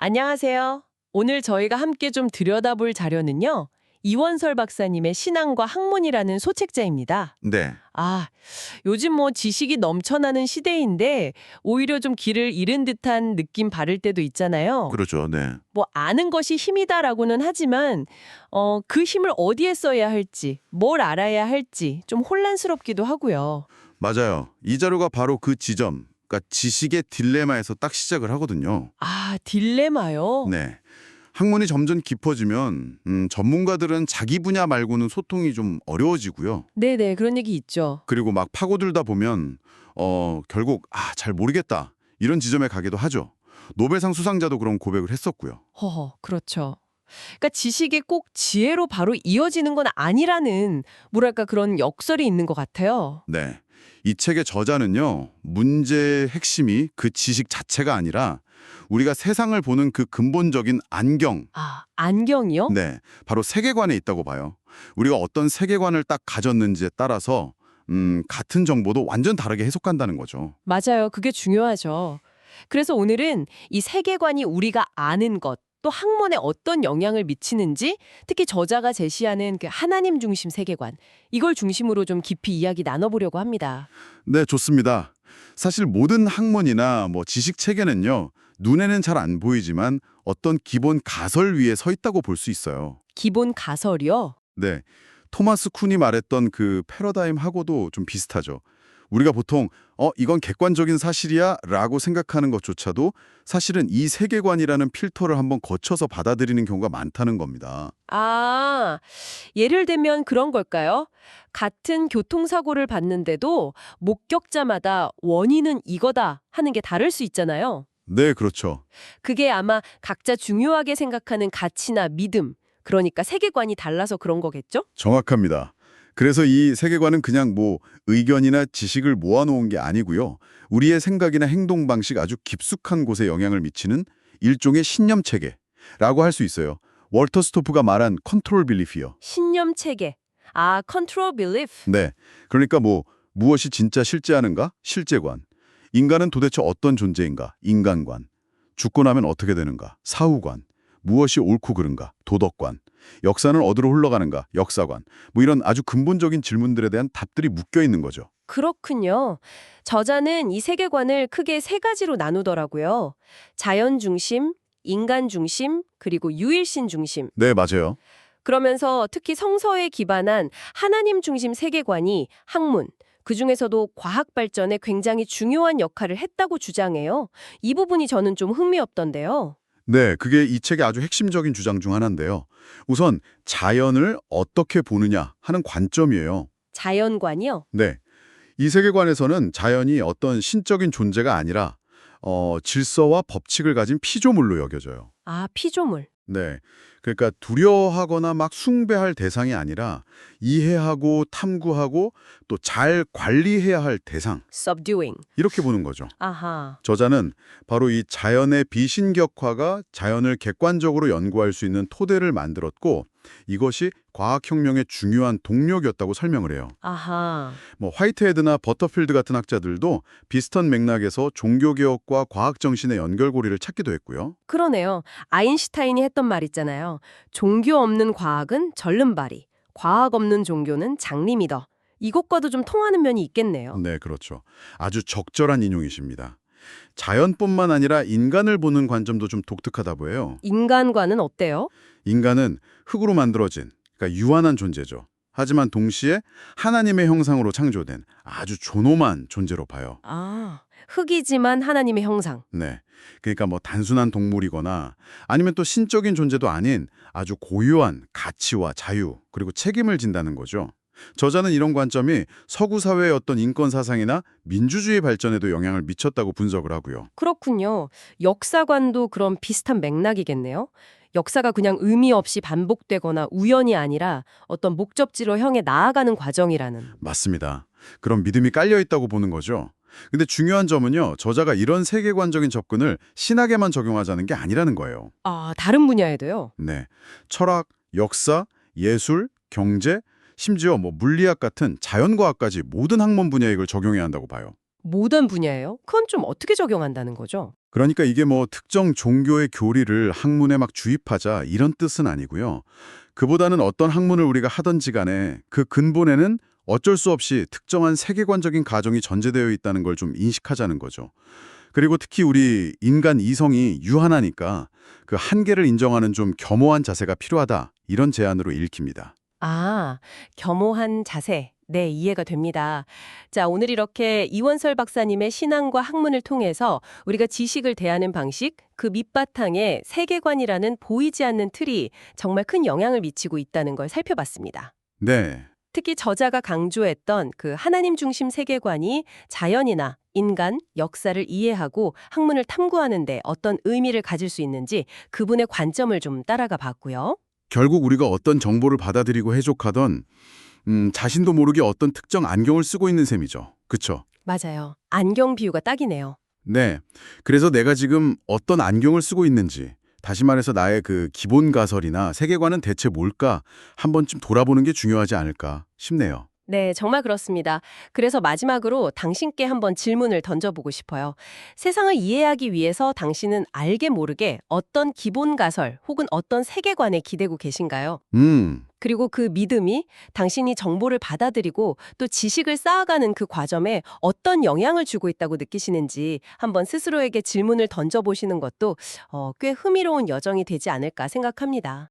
안녕하세요. 오늘 저희가 함께 좀 들여다볼 자료는요. 이원설 박사님의 신앙과 학문이라는 소책자입니다. 네, 아, 요즘 뭐 지식이 넘쳐나는 시대인데 오히려 좀 길을 잃은 듯한 느낌 받을 때도 있잖아요. 그렇죠. 네. 뭐 아는 것이 힘이다라고는 하지만 그 힘을 어디에 써야 할지, 뭘 알아야 할지 좀 혼란스럽기도 하고요. 맞아요. 이 자료가 바로 그 지점, 그러니까 지식의 딜레마에서 딱 시작을 하거든요. 아, 딜레마요? 네. 학문이 점점 깊어지면 전문가들은 자기 분야 말고는 소통이 좀 어려워지고요. 네네, 그런 얘기 있죠. 그리고 막 파고들다 보면 결국 잘 모르겠다 이런 지점에 가기도 하죠. 노벨상 수상자도 그런 고백을 했었고요. 허허, 그렇죠. 그러니까 지식이 꼭 지혜로 바로 이어지는 건 아니라는 뭐랄까 그런 역설이 있는 것 같아요. 네. 이 책의 저자는요, 문제의 핵심이 그 지식 자체가 아니라 우리가 세상을 보는 그 근본적인 안경, 아, 안경이요? 네, 바로 세계관에 있다고 봐요. 우리가 어떤 세계관을 딱 가졌는지에 따라서 같은 정보도 완전 다르게 해석한다는 거죠. 맞아요. 그게 중요하죠. 그래서 오늘은 이 세계관이 우리가 아는 것, 또 학문에 어떤 영향을 미치는지, 특히 저자가 제시하는 그 하나님 중심 세계관, 이걸 중심으로 좀 깊이 이야기 나눠보려고 합니다. 네, 좋습니다. 사실 모든 학문이나 뭐 지식 체계는요, 눈에는 잘 안 보이지만 어떤 기본 가설 위에 서 있다고 볼 수 있어요. 기본 가설이요? 네, 토마스 쿤이 말했던 그 패러다임하고도 좀 비슷하죠. 우리가 보통 이건 객관적인 사실이야 라고 생각하는 것조차도 사실은 이 세계관이라는 필터를 한번 거쳐서 받아들이는 경우가 많다는 겁니다. 아, 예를 들면 그런 걸까요? 같은 교통사고를 봤는데도 목격자마다 원인은 이거다 하는 게 다를 수 있잖아요. 네, 그렇죠. 그게 아마 각자 중요하게 생각하는 가치나 믿음, 그러니까 세계관이 달라서 그런 거겠죠? 정확합니다. 그래서 이 세계관은 그냥 뭐 의견이나 지식을 모아놓은 게 아니고요. 우리의 생각이나 행동 방식 아주 깊숙한 곳에 영향을 미치는 일종의 신념 체계라고 할 수 있어요. 월터 스토프가 말한 컨트롤 빌리프요. 신념 체계. 아, control belief. 네. 그러니까 뭐 무엇이 진짜 실제하는가? 실제관. 인간은 도대체 어떤 존재인가? 인간관. 죽고 나면 어떻게 되는가? 사후관. 무엇이 옳고 그른가? 도덕관. 역사는 어디로 흘러가는가? 역사관. 뭐 이런 아주 근본적인 질문들에 대한 답들이 묶여 있는 거죠. 그렇군요. 저자는 이 세계관을 크게 세 가지로 나누더라고요. 자연 중심, 인간 중심, 그리고 유일신 중심. 네, 맞아요. 그러면서 특히 성서에 기반한 하나님 중심 세계관이 학문, 그중에서도 과학 발전에 굉장히 중요한 역할을 했다고 주장해요. 이 부분이 저는 좀 흥미롭던데요. 네, 그게 이 책의 아주 핵심적인 주장 중 하나인데요. 우선 자연을 어떻게 보느냐 하는 관점이에요. 자연관이요? 네. 이 세계관에서는 자연이 어떤 신적인 존재가 아니라 질서와 법칙을 가진 피조물로 여겨져요. 아, 피조물. 네. 그러니까 두려워하거나 막 숭배할 대상이 아니라 이해하고 탐구하고 또 잘 관리해야 할 대상. subduing. 이렇게 보는 거죠. 아하. 저자는 바로 이 자연의 비신격화가 자연을 객관적으로 연구할 수 있는 토대를 만들었고 이것이 과학혁명의 중요한 동력이었다고 설명을 해요. 아하. 뭐 화이트헤드나 버터필드 같은 학자들도 비슷한 맥락에서 종교개혁과 과학정신의 연결고리를 찾기도 했고요. 그러네요. 아인슈타인이 했던 말 있잖아요. 종교 없는 과학은 절름발이, 과학 없는 종교는 장리미더. 이것과도 좀 통하는 면이 있겠네요. 네, 그렇죠. 아주 적절한 인용이십니다. 자연뿐만 아니라 인간을 보는 관점도 좀 독특하다 보여요. 인간과는 어때요? 인간은 흙으로 만들어진, 그러니까 유한한 존재죠. 하지만 동시에 하나님의 형상으로 창조된 아주 존엄한 존재로 봐요. 아, 흙이지만 하나님의 형상. 네. 그러니까 뭐 단순한 동물이거나 아니면 또 신적인 존재도 아닌 아주 고유한 가치와 자유, 그리고 책임을 진다는 거죠. 저자는 이런 관점이 서구 사회의 어떤 인권 사상이나 민주주의 발전에도 영향을 미쳤다고 분석을 하고요. 그렇군요. 역사관도 그런 비슷한 맥락이겠네요. 역사가 그냥 의미 없이 반복되거나 우연이 아니라 어떤 목적지로 향해 나아가는 과정이라는. 맞습니다. 그런 믿음이 깔려 있다고 보는 거죠. 근데 중요한 점은요, 저자가 이런 세계관적인 접근을 신학에만 적용하자는 게 아니라는 거예요. 아, 다른 분야에도요? 네. 철학, 역사, 예술, 경제, 심지어 뭐 물리학 같은 자연과학까지 모든 학문 분야에 이걸 적용해야 한다고 봐요. 모든 분야예요? 그건 좀 어떻게 적용한다는 거죠? 그러니까 이게 뭐 특정 종교의 교리를 학문에 막 주입하자 이런 뜻은 아니고요. 그보다는 어떤 학문을 우리가 하든지 간에 그 근본에는 어쩔 수 없이 특정한 세계관적인 가정이 전제되어 있다는 걸 좀 인식하자는 거죠. 그리고 특히 우리 인간 이성이 유한하니까 그 한계를 인정하는 좀 겸허한 자세가 필요하다. 이런 제안으로 읽힙니다. 아, 겸허한 자세. 네, 이해가 됩니다. 자, 오늘 이렇게 이원설 박사님의 신앙과 학문을 통해서 우리가 지식을 대하는 방식, 그 밑바탕에 세계관이라는 보이지 않는 틀이 정말 큰 영향을 미치고 있다는 걸 살펴봤습니다. 네. 특히 저자가 강조했던 그 하나님 중심 세계관이 자연이나 인간, 역사를 이해하고 학문을 탐구하는 데 어떤 의미를 가질 수 있는지 그분의 관점을 좀 따라가 봤고요. 결국 우리가 어떤 정보를 받아들이고 해석하던 자신도 모르게 어떤 특정 안경을 쓰고 있는 셈이죠. 그쵸? 맞아요. 안경 비유가 딱이네요. 네. 그래서 내가 지금 어떤 안경을 쓰고 있는지, 다시 말해서 나의 그 기본 가설이나 세계관은 대체 뭘까 한 번쯤 돌아보는 게 중요하지 않을까 싶네요. 네, 정말 그렇습니다. 그래서 마지막으로 당신께 한번 질문을 던져보고 싶어요. 세상을 이해하기 위해서 당신은 알게 모르게 어떤 기본 가설 혹은 어떤 세계관에 기대고 계신가요? 그리고 그 믿음이 당신이 정보를 받아들이고 또 지식을 쌓아가는 그 과정에 어떤 영향을 주고 있다고 느끼시는지 한번 스스로에게 질문을 던져보시는 것도 꽤 흥미로운 여정이 되지 않을까 생각합니다.